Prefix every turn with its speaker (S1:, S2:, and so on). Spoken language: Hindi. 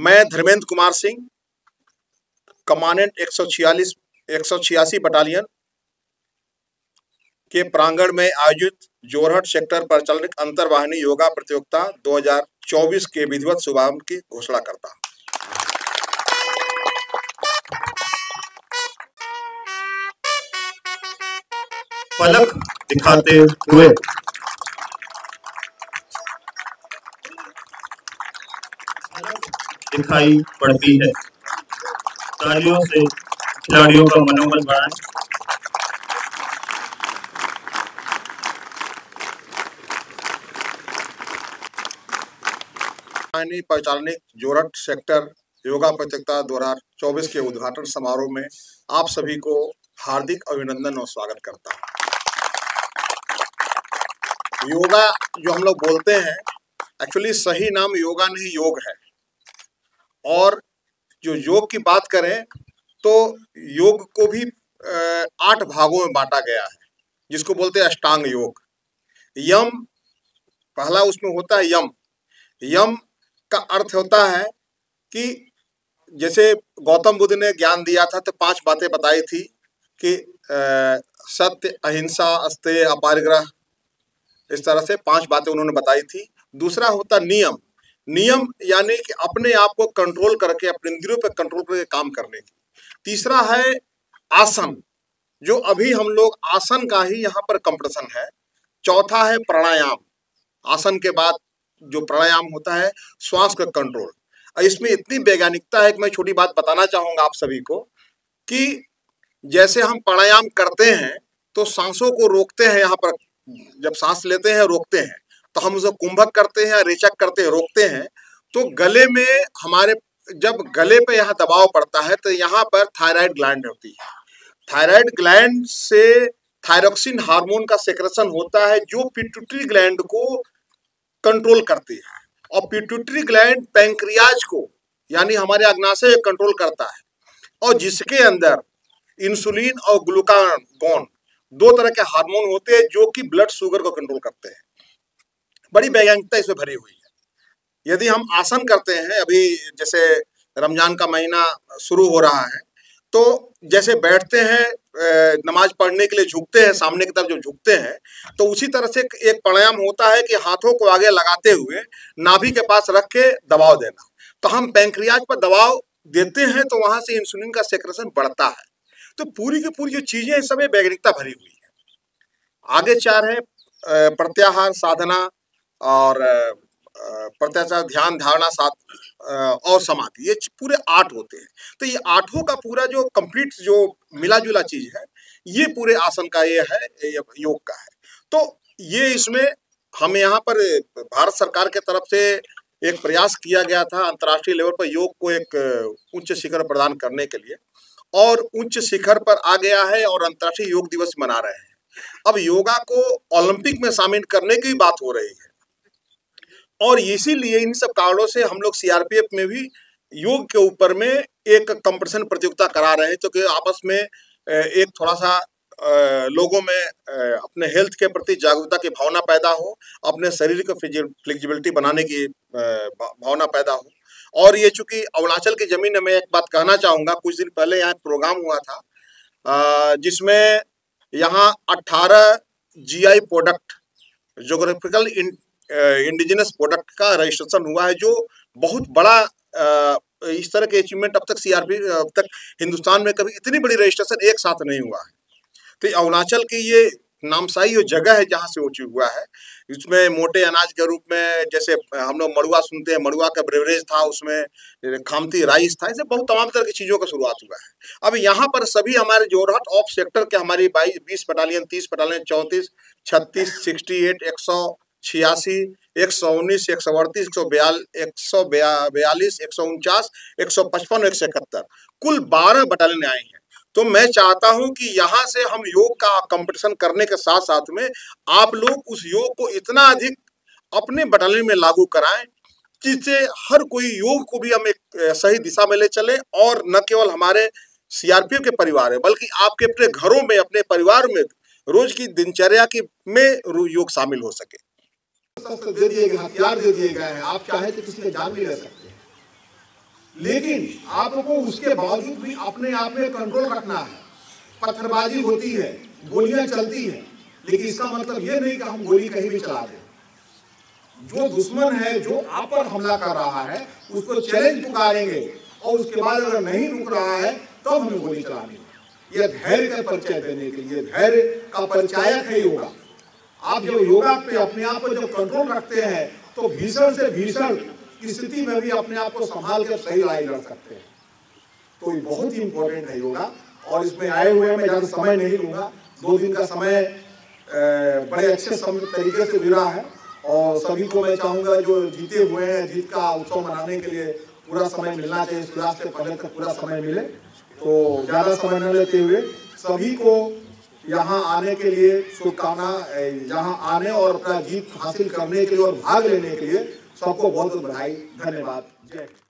S1: मैं धर्मेंद्र कुमार सिंह, कमांडेंट 186 बटालियन के प्रांगण में आयोजित जोरहट सेक्टर पर चल रही अंतरवाहिनी योगा प्रतियोगिता 2024 के विधिवत शुभारंभ की घोषणा करता हूं।
S2: पलक दिखाते हुए दिखाई पड़ती है। तालियों से खिलाड़ियों का मनोबल बढ़ाएं।
S1: परिचालनिक जोरहट सेक्टर योगा प्रतियोगिता 2024 के उद्घाटन समारोह में आप सभी को हार्दिक अभिनंदन और स्वागत करता हूं। योगा जो हम लोग बोलते हैं, एक्चुअली सही नाम योगा नहीं योग है। और जो योग की बात करें तो योग को भी 8 भागों में बांटा गया है, जिसको बोलते हैं अष्टांग योग। यम पहला उसमें होता है। यम का अर्थ होता है कि जैसे गौतम बुद्ध ने ज्ञान दिया था तो 5 बातें बताई थी कि सत्य, अहिंसा, अस्तेय, अपरिग्रह, इस तरह से 5 बातें उन्होंने बताई थी। दूसरा होता नियम यानी कि अपने आप को कंट्रोल करके, अपने इंद्रियों पर कंट्रोल करके काम करने की। तीसरा है आसन, जो अभी हम लोग आसन का ही यहाँ पर कंपटीशन है। चौथा है प्राणायाम, आसन के बाद जो प्राणायाम होता है श्वास का कंट्रोल। इसमें इतनी वैज्ञानिकता है कि मैं छोटी बात बताना चाहूंगा आप सभी को कि जैसे हम प्राणायाम करते हैं तो सांसों को रोकते हैं। यहाँ पर जब सांस लेते हैं रोकते हैं, तो हम उसे कुंभक करते हैं, रेचक करते हैं, रोकते हैं। तो गले में हमारे जब गले पे यहाँ दबाव पड़ता है तो यहाँ पर थायराइड ग्लैंड होती है। थायराइड ग्लैंड से थायरोक्सिन हार्मोन का सेक्रेशन होता है, जो पिट्यूटरी ग्लैंड को कंट्रोल करती है। और पिट्यूटरी ग्लैंड पैंक्रियाज को यानी हमारे अग्नाशय को कंट्रोल करता है, और जिसके अंदर इंसुलिन और ग्लूकागॉन 2 तरह के हार्मोन होते हैं जो कि ब्लड शुगर को कंट्रोल करते हैं। बड़ी वैज्ञानिकता इसमें भरी हुई है। यदि हम आसन करते हैं, अभी जैसे रमजान का महीना शुरू हो रहा है, तो जैसे बैठते हैं नमाज पढ़ने के लिए झुकते हैं, सामने की तरफ जो झुकते हैं, तो उसी तरह से एक प्राणायाम होता है कि हाथों को आगे लगाते हुए नाभि के पास रख के दबाव देना। तो हम पैंक्रियाज पर दबाव देते हैं तो वहां से इंसुलिन का सेक्रेशन बढ़ता है। तो पूरी की पूरी जो चीजें सब वैज्ञानिकता भरी हुई है। आगे 4 है प्रत्याहार, साधना और प्रत्याचार, ध्यान, धारणा, और समाधि। ये पूरे 8 होते हैं। तो ये 8 का पूरा जो कंप्लीट जो मिला जुला चीज है, ये पूरे आसन का ये है, योग का है। तो ये इसमें हमें यहाँ पर भारत सरकार के तरफ से एक प्रयास किया गया था अंतर्राष्ट्रीय लेवल पर योग को एक उच्च शिखर प्रदान करने के लिए, और उच्च शिखर पर आ गया है और अंतर्राष्ट्रीय योग दिवस मना रहे हैं। अब योगा को ओलंपिक में शामिल करने की बात हो रही है, और इसीलिए इन सब कारणों से हम लोग सीआरपीएफ में भी योग के ऊपर में एक कंपटीशन प्रतियोगिता करा रहे हैं, क्योंकि आपस में एक थोड़ा सा लोगों में अपने हेल्थ के प्रति जागरूकता की भावना पैदा हो, अपने शरीर को फ्लेक्सिबिलिटी बनाने की भावना पैदा हो। और ये चूंकि अरुणाचल की जमीन में एक बात कहना चाहूँगा, कुछ दिन पहले यहाँ प्रोग्राम हुआ था जिसमें यहाँ 18 GI product, geographical indigenous product का रजिस्ट्रेशन हुआ है, जो बहुत बड़ा इस तरह के अचीवमेंट अब तक हिंदुस्तान में कभी इतनी बड़ी रजिस्ट्रेशन एक साथ नहीं हुआ है। तो अरुणाचल की ये नामसाई जगह है जहाँ से वो चीज हुआ है। इसमें मोटे अनाज के रूप में जैसे हम लोग मड़ुआ सुनते हैं, मड़ुआ का ब्रेवरेज था, उसमें खामती राइस था, ऐसे बहुत तमाम तरह की चीजों का शुरुआत हुआ है। अब यहाँ पर सभी हमारे जोरहट ऑफ सेक्टर के हमारी 20 बटालियन, 30 बटालियन, 34, 36, 68, 186, 119, 138, 142, 149, 155, 171, कुल 12 बटालियन आई हैं। तो मैं चाहता हूं कि यहाँ से हम योग का कंपटीशन करने के साथ साथ में आप लोग उस योग को इतना अधिक अपने बटालियन में लागू कराएं, जिससे हर कोई योग को भी हम एक सही दिशा में ले चले, और न केवल हमारे सीआरपीएफ के परिवार है, बल्कि आपके अपने घरों में, अपने परिवार में रोज की दिनचर्या की में योग शामिल हो सके।
S3: दे दिए गए, हथियार दे दिए गए हैं, आप चाहे तो किसी का जान भी ले सकते हैं।
S1: लेकिन आपको उसके बावजूद भी अपने आप में कंट्रोल रखना है। पत्थरबाजी होती है, गोलियां चलती है, लेकिन इसका मतलब ये नहीं कि हम गोली कहीं भी चला दें। जो दुश्मन है, जो आप पर हमला कर रहा है, उसको चैलेंज पुकारेंगे और उसके बाद अगर नहीं रुक रहा है तो हमें गोली चलानी है। यह धैर्य का परिचय देने के लिए, धैर्य का परिचायक है योगा। आप जब योगा पे अपने आप को जब कंट्रोल रखते हैं तो भीषण से भीषण स्थिति में भी अपने आप को संभाल कर सही लड़ाई लड़ सकते हैं। तो ये बहुत ही इंपॉर्टेंट है योगा। और इसमें आए हुए मैं ज़्यादा समय नहीं लूँगा, 2 दिन का समय बड़े अच्छे तरीके से मिला है और सभी को मैं चाहूँगा जो जीते हुए हैं, जीत का उत्सव मनाने के लिए पूरा समय मिलना चाहिए। सूर्यास्त से पहले तक पूरा समय मिले, तो ज़्यादा समय न लेते हुए सभी को यहाँ आने के लिए शुभकामना, यहाँ आने और अपना जीत हासिल करने के लिए और भाग लेने के लिए सबको बहुत बहुत बधाई। धन्यवाद। जय हिंद।